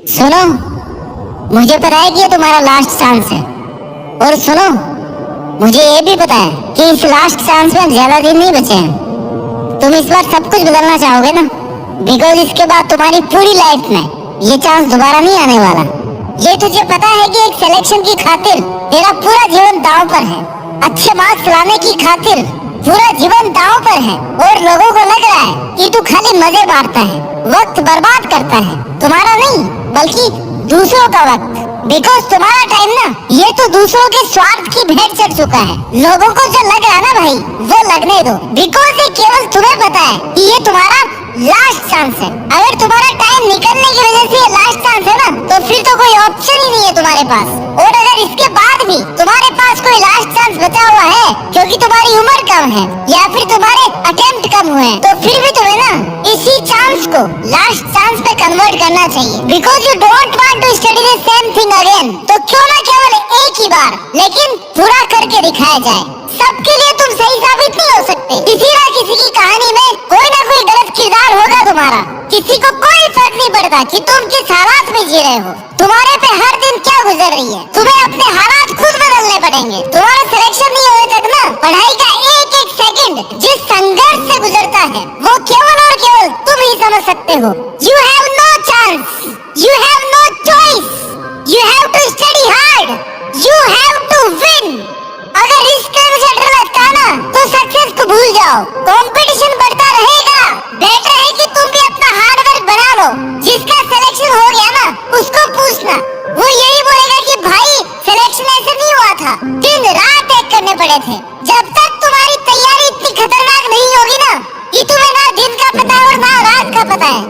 सुनो, मुझे पता है कि ये तुम्हारा लास्ट चांस है। और सुनो, मुझे ये भी पता है कि इस लास्ट चांस में ज्यादा दिन नहीं बचे हैं। तुम इस बार सब कुछ बदलना चाहोगे ना, बिकॉज इसके बाद तुम्हारी पूरी लाइफ में ये चांस दोबारा नहीं आने वाला। ये तुझे पता है कि एक सिलेक्शन की खातिर तेरा पूरा जीवन दांव पर है, अच्छे मार्क्स लाने की खातिर पूरा जीवन दांव पर है, और लोगों को लग रहा है कि तू खाली मजे मारता है, वक्त बर्बाद करता है, तुम्हारा नहीं बल्कि दूसरों का वक्त। बिकॉज तुम्हारा टाइम ना, ये तो दूसरों के स्वार्थ की भेंट चढ़ चुका है। लोगों को जो लग रहा है ना भाई, वो लगने दो, बिकॉज ये केवल तुम्हें पता है कि ये तुम्हारा लास्ट चांस है। अगर तुम्हारा टाइम निकलने की वजह से ये लास्ट चांस है ना, तो फिर तो कोई ऑप्शन ही नहीं है तुम्हारे पास। और अगर इसके बाद भी तुम्हारे पास कोई लास्ट चांस बचा हुआ है, क्योंकि तुम्हारी उम्र कम है या फिर तुम्हारे अटेम्प्ट कम हुए हैं, तो फिर भी तुम्हें ना इसी चांस को लास्ट चांस पे कन्वर्ट करना चाहिए। Because you don't want to study the same thing again. तो क्यों ना केवल एक ही बार लेकिन पूरा करके दिखाया जाए। सबके लिए तुम सही साबित नहीं हो सकते। किसी ना किसी की कहानी में कोई ना कोई गलत किरदार होगा तुम्हारा। किसी को कोई फर्क नहीं पड़ता कि तुम किस हालात में जी रहे हो, तुम्हारे पे हर दिन क्या गुजर रही है। तुम्हें अपने हालात खुद बदलने पड़ेंगे। तुम्हारा सिलेक्शन नहीं होने तक ना, पढ़ाई का एक एक सेकंड जिस संघर्ष से गुजरता है, वो केवल और केवल तुम ही समझ सकते हो। You have no chance, you have no choice, you have to study hard, you have to win. अगर रिस्क करने से डर लगता है ना, तो सक्सेस को भूल जाओ। कंपटीशन बढ़ता रहेगा। बेटर है कि तुम भी अपना हार्ड वर्क बना लो। जिसका सिलेक्शन हो गया ना, उसको पूछना, वो यही बोलेगा कि भाई सिलेक्शन ऐसे नहीं हुआ था, दिन रात एक करने पड़े थे। जब तक तुम्हारी तैयारी इतनी खतरनाक नहीं होगी ना, कि तुम्हें ना दिन का पता है और ना रात का पता है,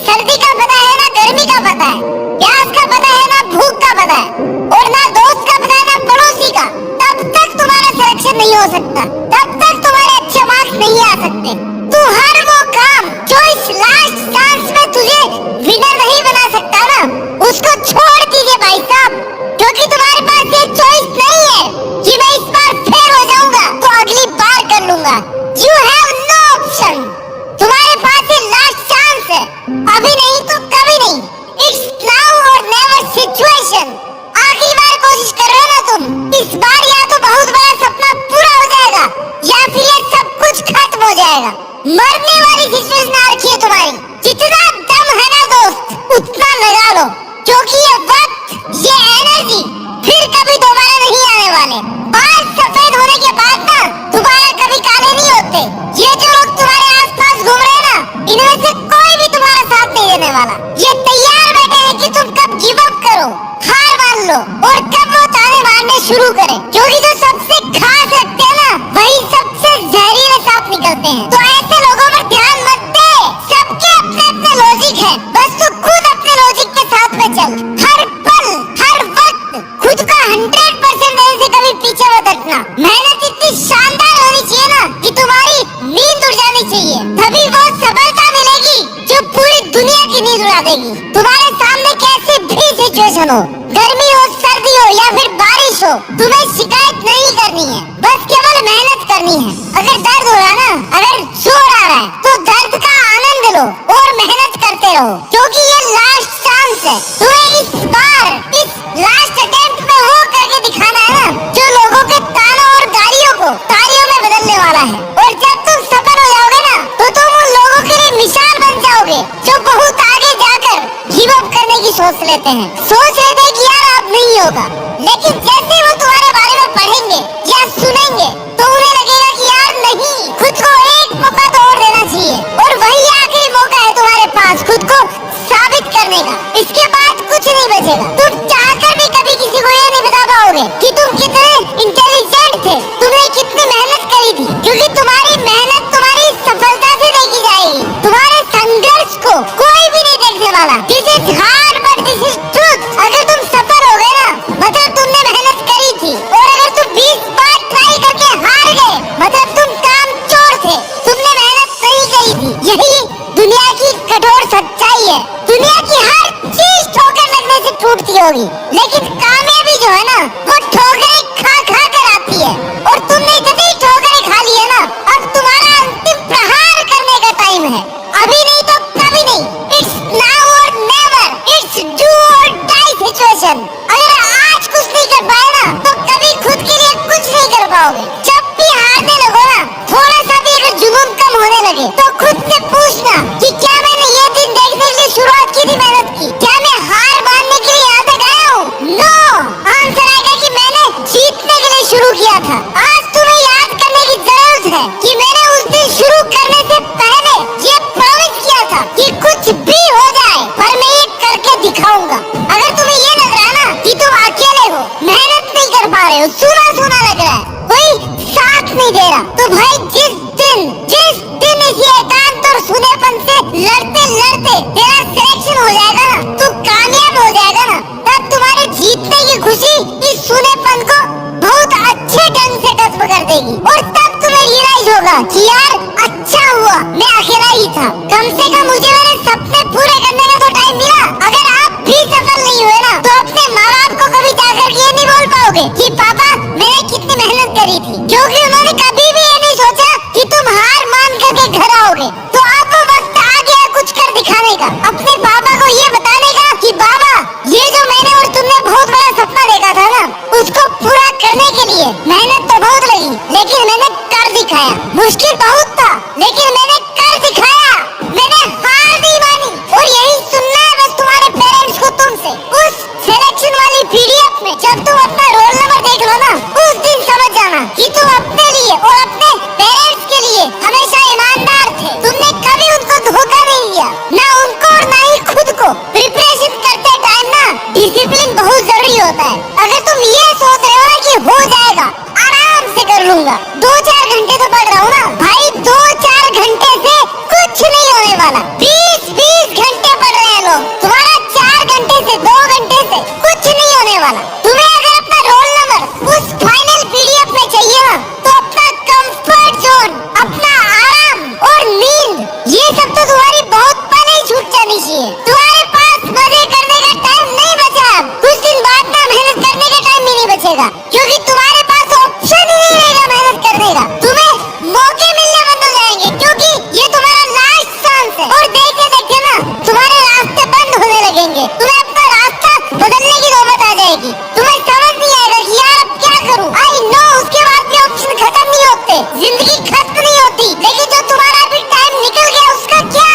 सर्दी का पता है ना गर्मी का पता है, प्यास का पता है ना भूख का पता है, और ना दोस्त का पता है ना पड़ोसी का, तब तक तुम्हारा सिलेक्शन नहीं हो सकता। तब तक तुम्हारे अच्छे मार्क्स नहीं आ सकते। तू हर वो काम जो इस लास्ट चांस में तुझे विनर नहीं बना सकता ना, उसको छोड़ दीजिए भाई साहब, क्योंकि तुम्हारे पास ये चॉइस नहीं है कि मैं इस बार फेल हो जाऊंगा तो अगली बार कर लूंगा। You have no option. तुम्हारे पास ये लास्ट चांस है, अभी नहीं तो कभी नहीं। इट्स नाउ और नेवर सिचुएशन। आखिरी बार कोशिश कर रहे हो ना तुम, इस बार या तो बहुत बड़ा सपना पूरा हो जाएगा या फिर ये सब कुछ खत्म हो जाएगा। मरने वाली सिचुएशन आ रखी है तुम्हारी। जितना दम है ना दोस्त, उतना लगा लो, क्योंकि ये वक्त, ये एनर्जी फिर कभी दोबारा नहीं आने वाले। बाल सफेद होने के बाद ना दोबारा कभी काले नहीं होते। ये जो लोग तुम्हारे आसपास घूम रहे हैं ना, इनमें से कोई भी तुम्हारा साथ नहीं देने वाला। ये तैयार बैठे हैं कि तुम कब गिव अप करो, हार मान लो, और कब वो ताने मारने शुरू करें। क्योंकि जो सबसे खास लगते हैं ना, वही सबसे जहरीले सांप निकलते हैं। तो ऐसे लोगों पर ध्यान मत दे। सबके अपने अपने लॉजिक है, बस तू खुद अपने लॉजिक के साथ में चल। हर पल हर वक्त खुद का 100% देने से कभी पीछे मत हटना। मेहनत इतनी शानदार होनी चाहिए ना कि तुम्हारी नींद उड़ जानी चाहिए, तभी वो सफलता मिलेगी जो पूरी दुनिया की नींद उड़ा देगी। तुम्हारे सामने कैसी भी सिचुएशन हो, गर्मी हो, सर्दी हो या फिर बारिश हो, तुम्हें शिकायत नहीं करनी है, बस केवल मेहनत करनी है। अगर दर्द हो रहा ना, अगर जोर आ रहा है, तो दर्द का आनंद लो और मेहनत करते रहो, क्योंकि ये लास्ट चांस है। तुम्हें इस बार इस लास्ट अटेम्प्ट में वो करके दिखाना है ना, जो लोगों के तानों और गालियों को तालियों में बदलने वाला है। और जब तुम सफल हो जाओगे ना, तो तुम उन लोगों के लिए मिसाल बन जाओगे जो बहुत आगे जाकर गिव अप करने की सोच लेते हैं। सोच लेते हैं कि यार अब नहीं होगा, लेकिन जैसे वो तुम्हारे बारे में पढ़ेंगे या सुनेंगे, तो उन्हें लगेगा कि यार नहीं, खुद को एक मौका तो और देना चाहिए, और वही आखिरी मौका है तुम्हारे पास खुद को साबित करने का। इसके बाद कुछ नहीं बचेगा। तुम चाहकर भी कभी किसी को ये नहीं बता पाओगे कि तुम कितने इंटेलिजेंट थे, तुमने कितनी मेहनत करी थी, क्योंकि तुम्हारी मेहनत तुम्हारी सफलता से देखी जाएगी। तुम्हारे संघर्ष को कोई भी नहीं देखने वाला। This is hard but this is truth. अगर तुम सफल हो गए ना, मतलब तुमने मेहनत करी थी, और अगर तुम 20 बार ट्राई करके हार गए, मतलब तुम कामचोर थे, तुमने मेहनत नहीं करी थी। यही दुनिया की कठोर सच्चाई है। दुनिया की हर चीज ठोकर लगने से टूटती होगी, लेकिन कामयाबी जो है ना, वो ठोकरें खा खा कर आती है। और तुमने इतनी ठोकरें खा ली है ना, अब तुम्हारा अंतिम प्रहार करने का टाइम है। अभी नहीं तो कभी नहीं। इट्स नाउ और नेवर। It's do preparation. अगर आज कुछ नहीं कर पाए ना तो कभी खुद के लिए कुछ नहीं कर पाओगे। जब भी हारने लगो ना, थोड़ा सा भी अगर जुनून कम होने लगे तो खुद से पूछना कि क्या मैंने ये दिन देखने के लिए शुरुआत की थी, मेहनत की? क्या मैं हार मानने के लिए यहाँ तक आया हूँ? नो, आंसर आएगा कि मैंने जीतने के लिए शुरू किया था। आज तुम्हें याद करने की जरूरत है कि मैंने उस दिन शुरू करने से पहले ये प्रॉमिस किया था कि कुछ भी हो जाए पर मैं ये करके दिखाऊंगा। अगर तुम्हें ये लग रहा है ना कि तुम अकेले हो, मेहनत नहीं कर पा रहे हो, सूना सूना लग रहा है, कोई साथ नहीं दे रहा, तो भाई जिस दिन इस एकांत और सुनेपन से लड़ते लड़ते तेरा सिलेक्शन हो जाएगा ना, तू कामयाब हो जाएगा ना, तब तुम्हारे जीतने की खुशी इस सुनेपन को बहुत अच्छे ढंग से खत्म कर देगी। और तब तुम्हें रियलाइज होगा कि यार अच्छा हुआ मैं अकेला ही था, कम से कम मुझे मेरे सपने पूरे करने का तो टाइम मिला। अगर आप भी सफल नहीं हुए ना तो अपने माँ बाप को कभी जाकर ये नहीं बोल पाओगे कि पापा मैंने कितनी मेहनत करी थी, क्योंकि उन्होंने कभी भी ये नहीं सोचा कि तुम हार मान करके घर आओगे। तो अब वो वक्त आ गया कुछ कर दिखाने का, अपने पापा को ये बताने का कि बाबा ये जो मैंने और तुमने बहुत बड़ा सपना देखा था ना, उसको पूरा करने के लिए मेहनत तो बहुत लगी लेकिन मैंने कर दिखाया। मुश्किल बहुत था लेकिन मैंने कर दिखाया, मैंने हार नहीं मानी। और यही सुनना है बस तुम्हारे पेरेंट्स को तुमसे। उस सिलेक्शन वाली पीडीएफ में जब तुम अपना रोल नंबर देख लो ना, उस दिन समझ जाना कि तुम अपने लिए और अपने पेरेंट्स के लिए हमेशा ईमानदार थे। तुमने कभी उनको धोखा नहीं दिया, ना उनको और ना ही खुद को। प्रिपरेशन करते टाइम ना डिसिप्लिन बहुत जरूरी होता है। अगर तुम ये सोच रहे हो ना कि हो जाएगा, आराम से कर लूंगा, 2-4 घंटे तो पढ़ रहा हूँ ना, भाई 2-4 घंटे से कुछ नहीं होने वाला। 20-20 घंटे पढ़ रहे हैं लोग, तुम्हारा 4 घंटे से 2 घंटे से कुछ नहीं होने वाला। तुम्हें अगर अपना रोल नंबर उस फाइनल पीडीएफ में चाहिए ना तो अपना कंफर्ट जोन, अपना आराम और नींद, ये सब तो तुम्हारी बहुत पहले ही छूट जानी चाहिए। तुम्हारे पास मजे करने का टाइम नहीं बचा। कुछ दिन बाद ना मेहनत करने का टाइम भी नहीं बचेगा, क्योंकि तुम्हारे पास ऑप्शन ही नहीं रहेगा मेहनत करने का। तुम्हें मौके मिलने बंद हो जाएंगे, क्योंकि ये तुम्हारा लास्ट चांस है। और देखते देखते ना तुम्हारे रास्ते बंद होने लगेंगे, तुम्हें अपना रास्ता बदलने की नौबत आ जाएगी। तुम्हें समझ नहीं आएगा कि यार अब क्या करूं। आई नो उसके बाद भी ऑप्शन खत्म नहीं होते, जिंदगी खत्म नहीं होती, लेकिन जो तुम्हारा भी टाइम निकल गया उसका क्या?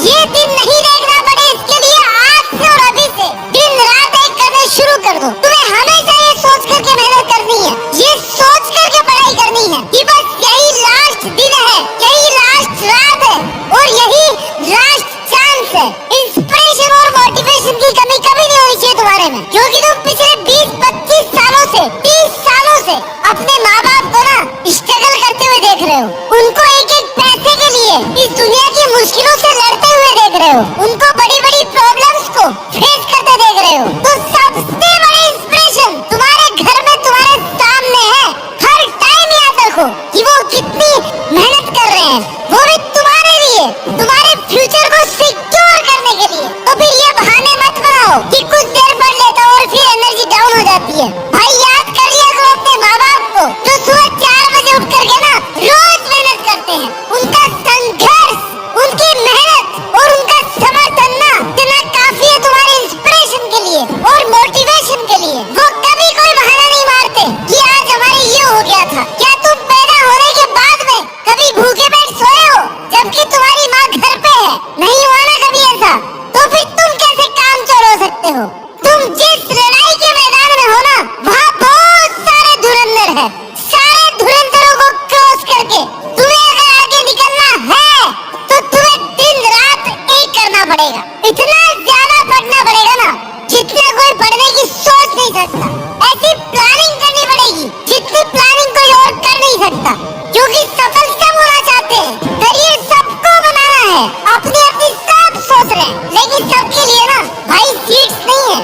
ये दिन नहीं देखना पड़े, इसके लिए आज से और अभी से दिन रात एक करने शुरू कर दो। तुम्हें हमेशा ये सोच करके मेहनत करनी है, ये सोच करके पढ़ाई करनी है कि बस यही लास्ट दिन है, यही लास्ट रात है और यही लास्ट चांस है। इंस्पिरेशन और मोटिवेशन की कमी कभी नहीं होनी चाहिए तुम्हारे में, क्योंकि तुम पिछले 20-25 सालों से 30 सालों से अपने माँ बाप को ना स्ट्रगल करते हुए देख रहे हो। उनको एक-एक पैसे के लिए इस दुनिया की मुश्किलों से लड़ते हुए देख रहे हो, उनको बड़ी-बड़ी प्रॉब्लम्स को फेस करते देख रहे हो। तो सबसे बड़ी इंस्पिरेशन तुम्हारे घर में तुम्हारे सामने है। हर टाइम याद रखो कि वो कितनी मेहनत कर रहे हैं, वो भी तुम्हारे लिए, तुम्हारे फ्यूचर को सिक्योर करने के लिए। तो फिर ये बहाने मत बनाओ कि कुछ देर पढ़ लेता हूँ और फिर एनर्जी डाउन हो जाती है। भाई याद कर लिया करो अपने माँ बाप को जो सुबह 4 बजे उठ करके ना रोज मेहनत करते हैं। उनका संघर्ष, उनकी मेहनत और उनका समर्थन ना इतना काफी है तुम्हारे इंस्पिरेशन के लिए और मोटिवेशन के लिए। वो कभी कोई बहाना नहीं मारते कि आज हमारे ये हो गया था। क्या तुम पैदा होने के बाद में कभी भूखे पेट सोए हो जबकि तुम्हारी माँ घर पे है? नहीं हुआ ना कभी ऐसा? तो फिर तुम कैसे काम चोर हो सकते हो? तुम जिस लड़ाई के मैदान में हो ना, वहाँ बहुत सारे धुरंधर है। सारे धुरंधरों को क्रॉस करके तुम्हें अगर आगे निकलना है तो तुम्हें दिन रात एक करना पड़ेगा। इतना ज्यादा पढ़ना पड़ेगा ना जितना कोई पढ़ने की सोच नहीं सकता। ऐसी प्लानिंग करनी पड़ेगी जितनी प्लानिंग कोई और कर नहीं सकता, क्योंकि सफल सब होना चाहते हैं, करियर सबको बनाना है, अपनी अपनी सब सोच रहे हैं, लेकिन सबके लिए ना भाई सीट्स नहीं है।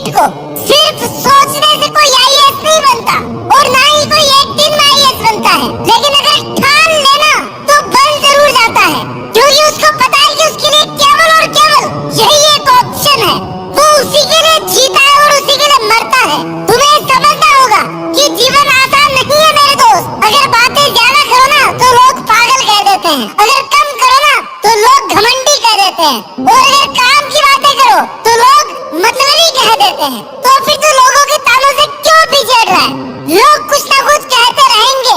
जीत को सिर्फ सोचने से कोई आईएएस नहीं बनता और ना ही कोई एक दिन में आईएएस बनता है, लेकिन अगर ठान लेना तो बन जरूर जाता है, क्योंकि उसको पता है कि उसके लिए केवल और केवल यही एक ऑप्शन है। वो उसी के लिए जीता है और उसी के लिए मरता है। तुम्हें समझना होगा कि जीवन आसान नहीं है मेरे दोस्त। अगर बातें ज्यादा करो ना तो लोग पागल कह देते हैं, अगर कम करो ना तो लोग घमंडी कह देते हैं, और अगर काम की बातें करो तो लोग मतलबी कह देते हैं। तो फिर तो लोगों के तानों से क्यों पीछे हट रहा है? लोग कुछ ना कुछ कहते रहेंगे,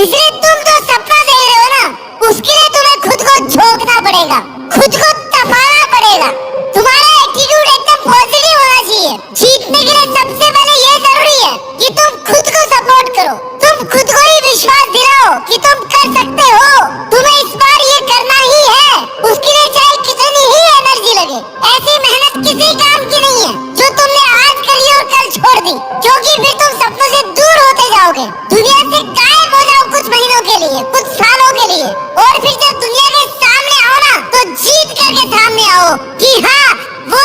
इसलिए तुम तो सपना देख रहे हो ना, उसके लिए तुम्हें खुद को झोंकना पड़ेगा, खुद को तपाना पड़ेगा। तुम्हारा एटीट्यूड एकदम पॉजिटिव होना चाहिए। जीतने के लिए सबसे पहले ये जरूरी है कि तुम खुद को सपोर्ट करो, तुम खुद को ही विश्वास दिलाओ कि तुम कर सकते हो। तुम्हें इस बार ये करना ही है, उसके लिए चाहे कितनी ही एनर्जी लगे। ऐसी मेहनत किसी काम की नहीं है जो तुमने आज करी और कल छोड़ दी, क्योंकि फिर तुम सपनों से दूर होते जाओगे, दुनिया से गायब हो जाओ कुछ महीनों के लिए, कुछ सालों के लिए, और फिर जब दुनिया के सामने आओ ना तो जीत करके सामने आओ कि हाँ वो